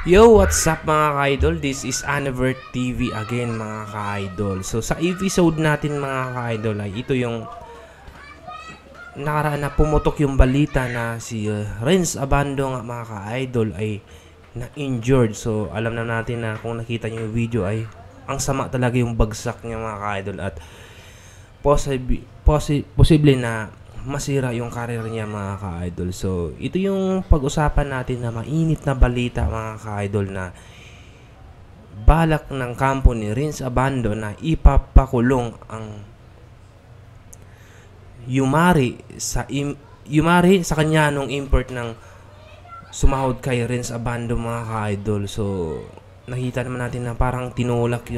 Yo, what's up mga ka-idol? This is Anivert TV again mga ka-idol. So sa episode natin mga ka-idol ay ito yung nakaraan na pumutok yung balita na si Renz Abando nga mga ka-idol ay na-injured. So alam na natin na kung nakita nyo yung video ay ang sama talaga yung bagsak niya mga ka-idol at posible na masira yung career niya mga ka-idol. So, ito yung pag-usapan natin na mainit na balita mga ka-idol na balak ng kampo ni Renz Abando na ipapakulong ang Yumari sa kanya nung import ng sumahod kay Renz Abando mga ka-idol. So, nakita naman natin na parang tinulak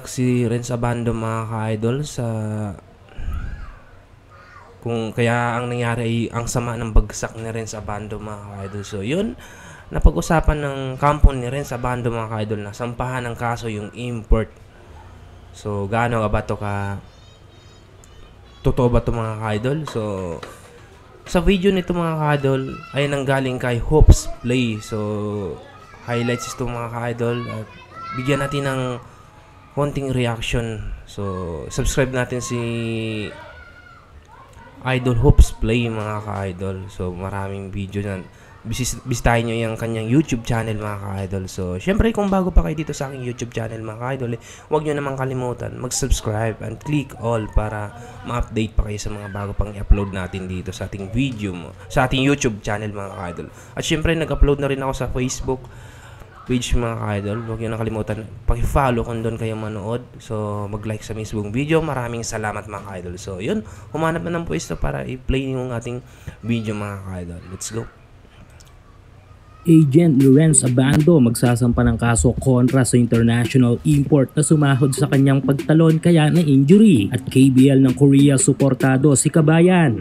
si Renz Abando mga ka-idol sa kung kaya ang nangyari ay ang sama ng bagsak ni Renz Abando mga ka-idol. So yun, napag-usapan ng kampo ni Renz Abando mga ka-idol na sampahan ng kaso yung import. So gaano ba to ka totoo ba to mga ka-idol? So sa video nito mga ka-idol ay nanggaling kay Hopes Play. So highlights ito mga ka-idol at bigyan natin ng konting reaction. So, subscribe natin si Idol Hopes Play mga ka-idol. So, maraming video na bisitahin nyo yung kanyang YouTube channel mga ka-idol. So, syempre kung bago pa kayo dito sa aking YouTube channel mga ka-idol, huwag nyo naman kalimutan mag-subscribe and click all para ma-update pa kayo sa mga bago pang i-upload natin dito sa ating video sa ating YouTube channel mga ka-idol. At syempre nag-upload na rin ako sa Facebook page mga ka-idol. Huwag nyo nakalimutan paki-follow kung doon kayo manood. So mag-like sa mismong video. Maraming salamat mga ka-idol. So yun, humanap na ng pwesto para i-play yung ating video mga ka-idol. Let's go. Agent Renz Abando magsasampa ng kaso kontra sa international import na sumahod sa kanyang pagtalon kaya na injury. At KBL ng Korea suportado si Kabayan.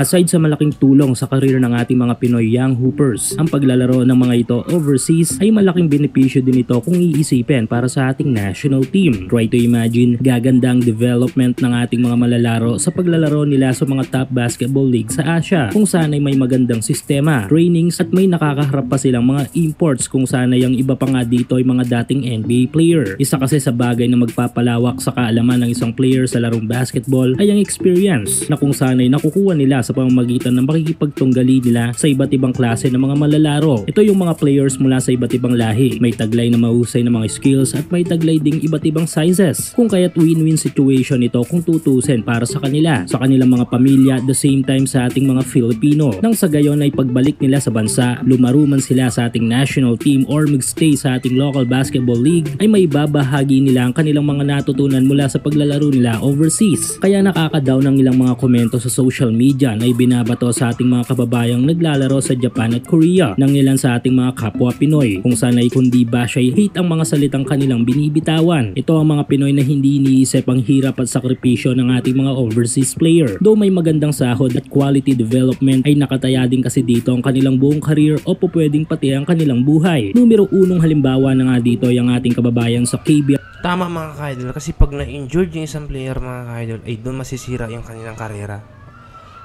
Aside sa malaking tulong sa karir ng ating mga Pinoy young hoopers, ang paglalaro ng mga ito overseas ay malaking benepisyo din ito kung iisipin para sa ating national team. Try to imagine, gaganda ang development ng ating mga malalaro sa paglalaro nila sa mga top basketball league sa Asia, kung saan ay may magandang sistema, trainings at may nakakaharap pa silang mga imports kung saan ay ang iba pa nga dito ay mga dating NBA player. Isa kasi sa bagay na magpapalawak sa kaalaman ng isang player sa larong basketball ay ang experience na kung saan ay nakukuha nila sa pamamagitan ng makikipagtunggali nila sa iba't ibang klase ng mga malalaro. Ito yung mga players mula sa iba't ibang lahi. May taglay na mahusay na mga skills at may taglay ding iba't ibang sizes. Kung kaya't win-win situation ito kung tutusin para sa kanila, sa kanilang mga pamilya at the same time sa ating mga Filipino. Nang sa gayon ay pagbalik nila sa bansa, lumaro man sila sa ating national team or magstay sa ating local basketball league, ay may babahagi nila ang kanilang mga natutunan mula sa paglalaro nila overseas. Kaya nakaka-down ang ilang mga komento sa social media na ibinabato sa ating mga kababayang naglalaro sa Japan at Korea ng ilan sa ating mga kapwa Pinoy, kung saan ay kundi ba siya hate ang mga salitang kanilang binibitawan. Ito ang mga Pinoy na hindi iniisip ang hirap at sakripisyo ng ating mga overseas player. Though may magandang sahod at quality development ay nakataya din kasi dito ang kanilang buong career o pupwedeng pati ang kanilang buhay. Numero unong halimbawa na nga dito ay ang ating kababayan sa KBL. Tama mga ka-idol, kasi pag na-injured yung isang player mga ka-idol ay doon masisira yung kanilang karera.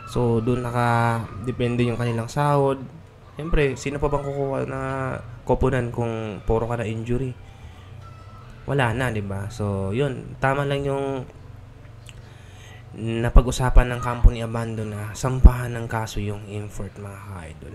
So, doon naka-depende yung kanilang sahod. Siyempre, sino pa bang kukuha na koponan kung puro ka na injury? Wala na, di ba? So, yun. Tama lang yung napag-usapan ng kampo ni Abando na sampahan ng kaso yung import mga ka-idol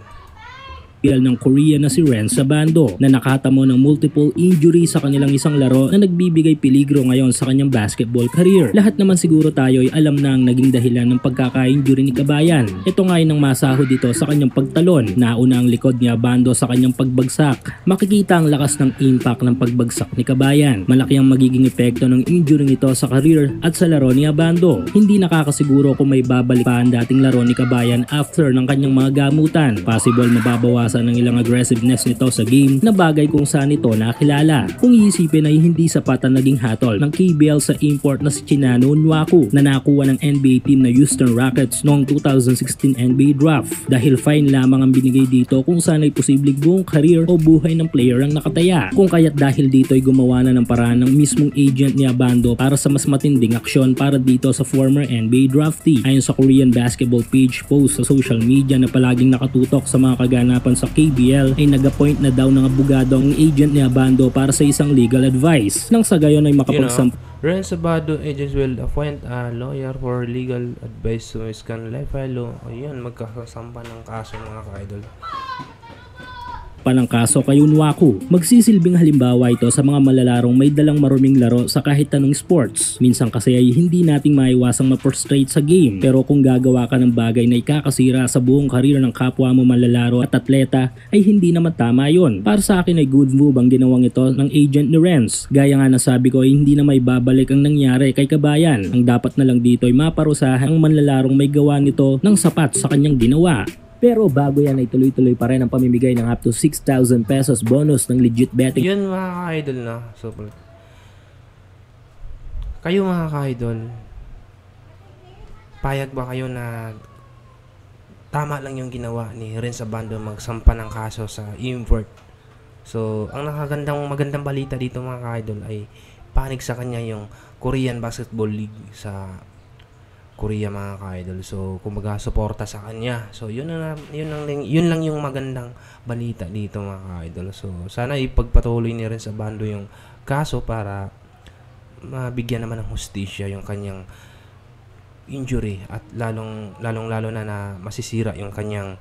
ng Korea na si Renz Abando na nakatamo ng multiple injury sa kanilang isang laro na nagbibigay peligro ngayon sa kanyang basketball career. Lahat naman siguro tayo ay alam na ang naging dahilan ng pagkaka-injury ni Kabayan. Ito nga ay nang masahod dito sa kanyang pagtalon. Nauna ang likod ni Abando sa kanyang pagbagsak. Makikita ang lakas ng impact ng pagbagsak ni Kabayan. Malaki ang magiging epekto ng injury nito sa career at sa laro ni Abando. Hindi nakakasiguro kung may babalik pa ang dating laro ni Kabayan after ng kanyang mga gamutan. Possible mababawasan nabasa ng ilang aggressiveness nito sa game na bagay kung saan ito nakilala. Kung iisipin ay hindi sapat ang naging hatol ng KBL sa import na si Chinano Nwaku na nakuha ng NBA team na Houston Rockets noong 2016 NBA draft dahil fine lamang ang binigay dito kung saan ay posibleng buong career o buhay ng player ang nakataya. Kung kaya't dahil dito ay gumawa na ng paraan ng mismong agent ni Abando para sa mas matinding aksyon para dito sa former NBA draftee. Ayon sa Korean basketball page post sa social media na palaging nakatutok sa mga kaganapan sa KBL ay nag-appoint na daw ng abogado ang agent ni Abando para sa isang legal advice. Nang sa gayon ay makapagsampa Renz Abando agents will appoint a lawyer for legal advice to Miskan Lefalo. Ayun, magkakasampa ng kaso mga ka-idol. Pa ng kaso kay Nwaku. Magsisilbing halimbawa ito sa mga malalarong may dalang maruming laro sa kahit anong sports. Minsan kasi ay hindi nating maiwasang ma-frustrate sa game. Pero kung gagawa ka ng bagay na ikakasira sa buong karir ng kapwa mo malalaro at atleta, ay hindi naman tama yon. Para sa akin ay good move ang ginawang ito ng agent ni Renz. Gaya nga nasabi ko ay hindi na may babalik ang nangyari kay Kabayan. Ang dapat na lang dito ay maparusahan ang manlalarong may gawa nito ng sapat sa kanyang ginawa. Pero bago yan ay tuloy-tuloy pa rin ang pamimigay ng up to 6,000 pesos bonus ng legit betting. Yun mga ka-idol na. So, kayo mga ka-idol, payag ba kayo na tama lang yung ginawa ni Renz Abando magsampa ng kaso sa import? So, ang magandang balita dito mga ka-idol ay panig sa kanya yung Korean Basketball League sa Korea mga ka-idol. So, kumbaga suporta sa kanya. So, yun lang yung magandang balita dito mga ka-idol. So, sana ipagpatuloy ni Renz Abando yung kaso para mabigyan naman ng hustisya yung kanyang injury at lalong-lalo na masisira yung kanyang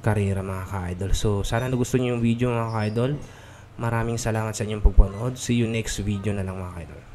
karera mga ka-idol. So, sana nagustuhan niyo yung video mga ka-idol. Maraming salamat sa inyong pagpanood. See you next video na lang mga ka-idol.